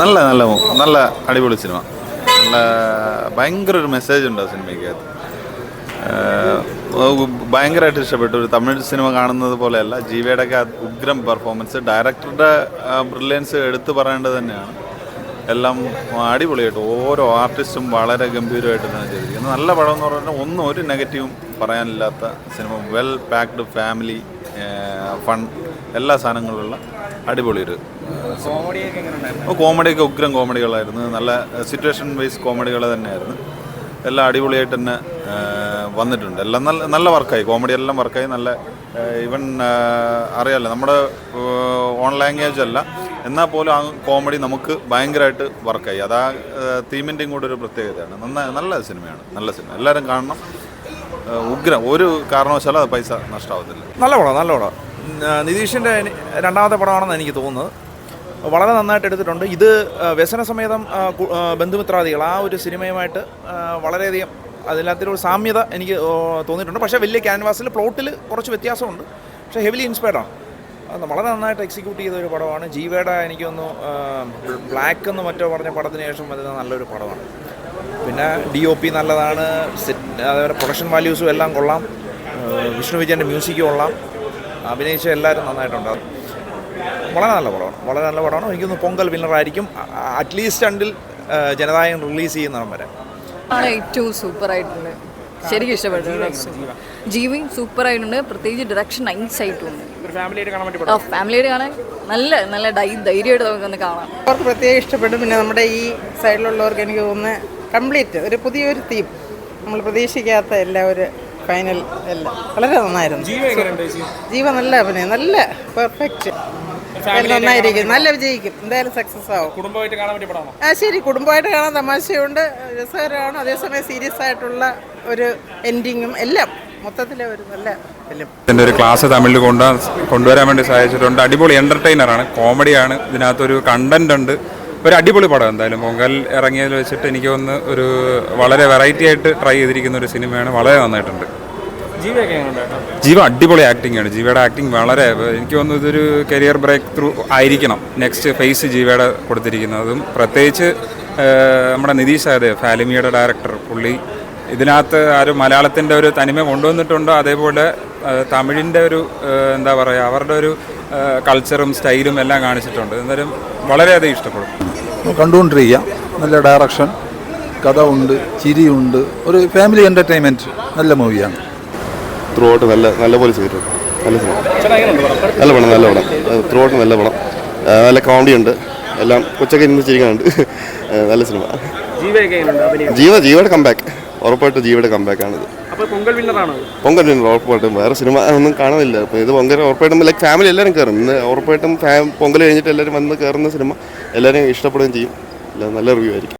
നല്ല നല്ല നല്ല അടിപൊളി സിനിമ. നല്ല ഭയങ്കര ഒരു മെസ്സേജ് ഉണ്ട് ആ സിനിമയ്ക്കകത്ത്. ഭയങ്കരമായിട്ട് ഇഷ്ടപ്പെട്ടു. ഒരു തമിഴ് സിനിമ കാണുന്നത് പോലെയല്ല. ജീവയുടെയൊക്കെ ഉഗ്രം പെർഫോമൻസ്, ഡയറക്ടറുടെ ബ്രില്യൻസ് എടുത്തു പറയേണ്ടത് തന്നെയാണ്. എല്ലാം അടിപൊളിയായിട്ട് ഓരോ ആർട്ടിസ്റ്റും വളരെ ഗംഭീരമായിട്ട് തന്നെ ചെയ്തിരിക്കുന്നത്. നല്ല പടം എന്ന് പറഞ്ഞാൽ ഒരു നെഗറ്റീവും പറയാനില്ലാത്ത സിനിമ. വെൽ പാക്ഡ് ഫാമിലി ഫൺ എല്ലാ സാധനങ്ങളുള്ള അടിപൊളി ഒരു കോമഡിയൊക്കെ ഉഗ്രം കോമഡികളായിരുന്നു. നല്ല സിറ്റുവേഷൻ വൈസ് കോമഡികൾ തന്നെയായിരുന്നു. എല്ലാം അടിപൊളിയായിട്ട് തന്നെ വന്നിട്ടുണ്ട്. എല്ലാം നല്ല നല്ല വർക്കായി. കോമഡി എല്ലാം വർക്കായി. നല്ല ഈവൻ അറിയാമല്ലോ നമ്മുടെ ഓൺ ലാംഗ്വേജ് അല്ല, എന്നാൽ പോലും ആ കോമഡി നമുക്ക് ഭയങ്കരമായിട്ട് വർക്കായി. അതാ തീമിൻ്റെയും കൂടെ ഒരു പ്രത്യേകതയാണ്. നല്ല സിനിമയാണ്. നല്ല സിനിമ എല്ലാവരും കാണണം. ഉഗ്രം. ഒരു കാരണവശാലും അത് പൈസ നഷ്ടമാവത്തില്ല. നല്ല പടം. നിതീഷിൻ്റെ രണ്ടാമത്തെ പടമാണെന്ന് എനിക്ക് തോന്നുന്നത്. വളരെ നന്നായിട്ട് എടുത്തിട്ടുണ്ട്. ഇത് വ്യസനസമേതം ബന്ധുമിത്രാദികൾ ആ ഒരു സിനിമയുമായിട്ട് വളരെയധികം അതിനകത്തൊരു സാമ്യത എനിക്ക് തോന്നിയിട്ടുണ്ട്. പക്ഷേ വലിയ ക്യാൻവാസിൽ പ്ലോട്ടിൽ കുറച്ച് വ്യത്യാസമുണ്ട്. പക്ഷേ ഹെവിലി ഇൻസ്പയർഡാണ്. വളരെ നന്നായിട്ട് എക്സിക്യൂട്ട് ചെയ്തൊരു പടമാണ്. ജീവയുടെ എനിക്കൊന്ന് ബ്ലാക്ക് എന്ന് മറ്റോ പറഞ്ഞ പടത്തിന് ശേഷം വരുന്ന നല്ലൊരു പടമാണ്. പിന്നെ DOP നല്ലതാണ്. അതേപോലെ പ്രൊഡക്ഷൻ വാല്യൂസും എല്ലാം കൊള്ളാം. വിഷ്ണു വിജയൻ്റെ മ്യൂസിക്കും കൊള്ളാം. അഭിനയിച്ച എല്ലാവരും നന്നായിട്ടുണ്ടാകും. വളരെ നല്ല പടമാണ്. എനിക്കൊന്ന് പൊങ്കൽ വിന്നറായിരിക്കും. അറ്റ്ലീസ്റ്റ് അണ്ടിൽ ജനതായം റിലീസ് ചെയ്യുന്നതാണ് വരെ ഏറ്റവും സൂപ്പറായിട്ടുണ്ട്. ശരിക്കും ഇഷ്ടപ്പെട്ടു. ജീവയും സൂപ്പറായിട്ടുണ്ട്. പ്രത്യേകിച്ച് ഡയറക്ഷൻ നൈസ് ആയിട്ടുണ്ട്. ഫാമിലിയായിട്ട് കാണാൻ നല്ല നല്ല ധൈര്യമായിട്ട് നമുക്കൊന്ന് കാണാം. അവർക്ക് പ്രത്യേകം ഇഷ്ടപ്പെട്ടു. പിന്നെ നമ്മുടെ ഈ സൈഡിലുള്ളവർക്ക് എനിക്ക് തോന്നുന്നത് കംപ്ലീറ്റ് ഒരു പുതിയൊരു തീം, നമ്മൾ പ്രതീക്ഷിക്കാത്ത ഒരു ഫൈനൽ എല്ലാം വളരെ നന്നായിരുന്നു. ജീവ നല്ല അഭിനയം, നല്ല പെർഫെക്റ്റ്, നന്നായിരിക്കും, നല്ല വിജയിക്കും, എന്തായാലും സക്സസ് ആവും. ശരി, കുടുംബമായിട്ട് കാണാൻ തമാശയുണ്ട്, രസകരമാണ്, അതേസമയം സീരിയസ് ആയിട്ടുള്ള ഒരു എൻഡിങ്ങും എല്ലാം മൊത്തത്തിലെ ഒരു നല്ല ഫിലിം. ഇതിൻ്റെ ഒരു ക്ലാസ് തമിഴിൽ കൊണ്ടുവരാൻ വേണ്ടി സഹായിച്ചിട്ടുണ്ട്. അടിപൊളി എൻ്റർടൈനറാണ്, കോമഡിയാണ്, ഇതിനകത്തൊരു കണ്ടന്റ് ഉണ്ട്. ഒരു അടിപൊളി പടം. എന്തായാലും പൊങ്കൽ ഇറങ്ങിയതിൽ വെച്ചിട്ട് എനിക്ക് തോന്നുന്നു ഒരു വളരെ വെറൈറ്റി ആയിട്ട് ട്രൈ ചെയ്തിരിക്കുന്ന ഒരു സിനിമയാണ്. വളരെ നന്നായിട്ടുണ്ട്. ജീവ അടിപൊളി ആക്ടിംഗ് ആണ്. ജീവയുടെ ആക്ടിങ് വളരെ, എനിക്ക് തോന്നുന്നു ഇതൊരു കരിയർ ബ്രേക്ക് ത്രൂ ആയിരിക്കണം. നെക്സ്റ്റ് ഫേസ് ജീവയുടെ കൊടുത്തിരിക്കുന്നതും പ്രത്യേകിച്ച് നമ്മുടെ നിതീഷ് അതെ ഫാലിമിയുടെ ഡയറക്ടർ, പുള്ളി ഇതിനകത്ത് മലയാളത്തിൻ്റെ ഒരു തനിമ കൊണ്ടുവന്നിട്ടുണ്ട്. അതേപോലെ തമിഴിൻ്റെ ഒരു എന്താ പറയുക, അവരുടെ ഒരു കൾച്ചറും സ്റ്റൈലും എല്ലാം കാണിച്ചിട്ടുണ്ട്. എന്തായാലും വളരെയധികം ഇഷ്ടപ്പെടും. കണ്ടുകൊണ്ടിരിക്കുക. നല്ല ഡയറക്ഷൻ, കഥ ഉണ്ട്, ചിരിയുണ്ട്, ഒരു ഫാമിലി എൻ്റർടൈൻമെൻറ്റ്. നല്ല മൂവിയാണ്. ത്രൂ ഔട്ട് നല്ല പോലെ ചെയ്തിട്ടുണ്ട്. നല്ല സിനിമ, നല്ല പടം. ത്രൂ ഔട്ട് നല്ല പടം, നല്ല കോമഡി ഉണ്ട്, എല്ലാം കൊച്ചൊക്കെ ഇരുന്ന് ചിരിക്കാനുണ്ട്. നല്ല സിനിമ. ജീവയുടെ കംബാക്ക്, ഉറപ്പായിട്ട് ജീവയുടെ കംബാക്കാണിത്. പൊങ്കൽ വിന്നർ ഉറപ്പായിട്ടും. വേറെ സിനിമ ഒന്നും കാണുന്നില്ല. അപ്പോൾ ഇത് പൊങ്കൽ ഉറപ്പായിട്ടും ലൈക്ക് ഫാമിലി എല്ലാവരും കയറും. ഇന്ന് ഉറപ്പായിട്ടും പൊങ്കൽ കഴിഞ്ഞിട്ട് എല്ലാവരും വന്ന് കയറുന്ന സിനിമ എല്ലാവരും ഇഷ്ടപ്പെടുകയും ചെയ്യും. നല്ല റിവ്യൂ ആയിരിക്കും.